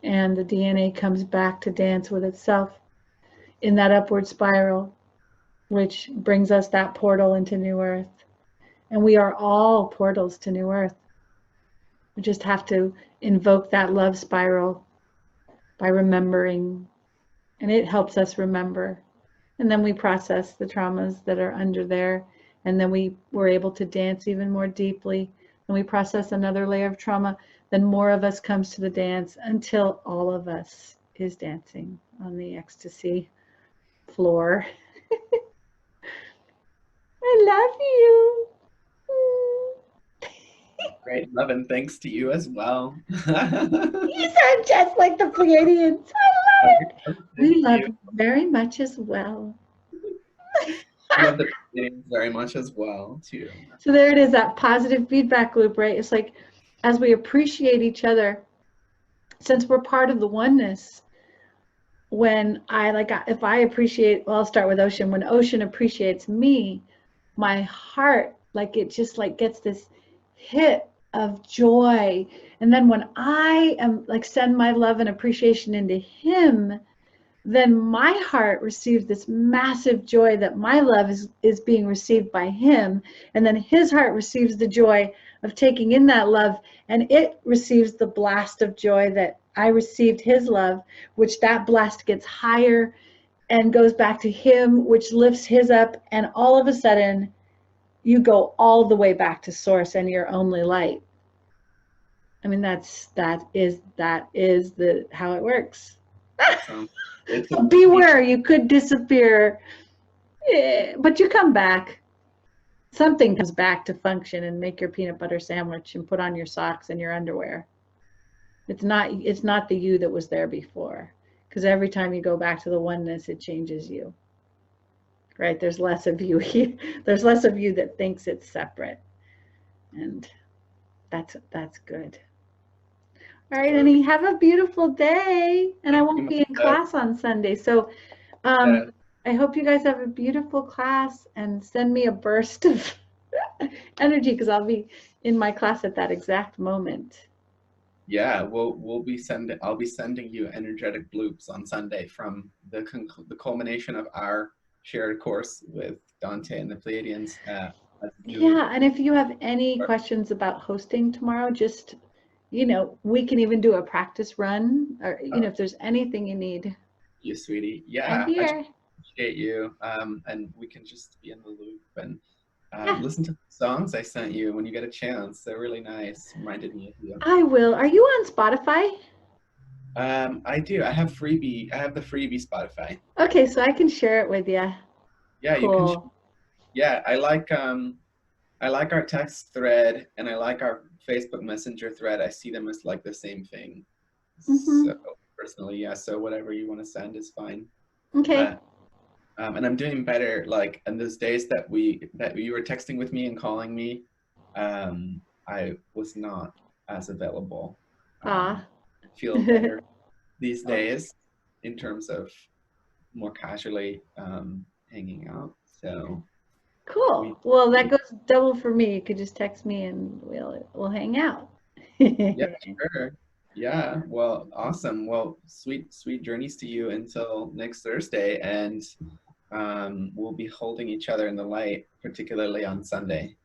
and the DNA comes back to dance with itself in that upward spiral, which brings us that portal into New Earth. And we are all portals to New Earth. We just have to invoke that love spiral by remembering, and it helps us remember. And then we process the traumas that are under there, and then we were able to dance even more deeply, and we process another layer of trauma. Then more of us comes to the dance until all of us is dancing on the ecstasy floor. I love you. Great love and thanks to you as well. You sound just like the Pleiadians. I love it. We love you very much as well. I love the beginnings very much as well, too. So there it is, that positive feedback loop, right? It's like as we appreciate each other, since we're part of the oneness, if I appreciate, well, I'll start with Ocean. When Ocean appreciates me, my heart, it just gets this hit of joy. And then when I am send my love and appreciation into him, then my heart receives this massive joy that my love is being received by him. And then his heart receives the joy of taking in that love, and it receives the blast of joy that I received his love, which that blast gets higher and goes back to him, which lifts his up. And all of a sudden, you go all the way back to source and your only light. I mean, that is how it works. So beware, you could disappear, but you come back. Something comes back to function and make your peanut butter sandwich and put on your socks and your underwear. It's not the you that was there before, because every time you go back to the oneness, it changes you. Right? There's less of you here. There's less of you that thinks it's separate, and that's good. All right, Annie, have a beautiful day. And I won't be in class on Sunday, so I hope you guys have a beautiful class, and send me a burst of energy, because I'll be in my class at that exact moment. Yeah, I'll be sending you energetic bloops on Sunday from the culmination of our shared course with Dante and the Pleiadians. Yeah, and if you have any questions about hosting tomorrow, just, we can even do a practice run, or, if there's anything you need. You, sweetie. Yeah, I appreciate you. And we can just be in the loop. And Yeah, Listen to the songs I sent you when you get a chance. They're really nice. Reminded me of you. I will. Are you on Spotify? I do. I have freebie. I have the freebie Spotify. Okay, so I can share it with you. Yeah, you can. Cool. Yeah, I like our text thread and I like our Facebook Messenger thread. I see them as like the same thing. So Mm-hmm. personally, yeah. So whatever you want to send is fine. Okay. Uh, and I'm doing better. Like in those days that you were texting with me and calling me, I was not as available. Ah. Feel better these Okay. days in terms of more casually hanging out. So we, Cool. Well, that we goes double for me. You could just text me and we'll hang out. yeah, sure. Yeah, well, awesome. Well, sweet journeys to you until next Thursday, and we'll be holding each other in the light, particularly on Sunday.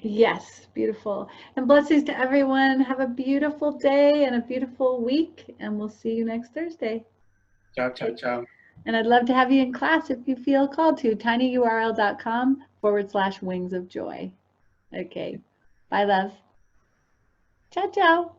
Yes, beautiful. And blessings to everyone. Have a beautiful day and a beautiful week, and we'll see you next Thursday. Ciao, ciao, Okay. ciao. And I'd love to have you in class if you feel called to tinyurl.com/wings of joy. Okay. Bye, love. Ciao, ciao.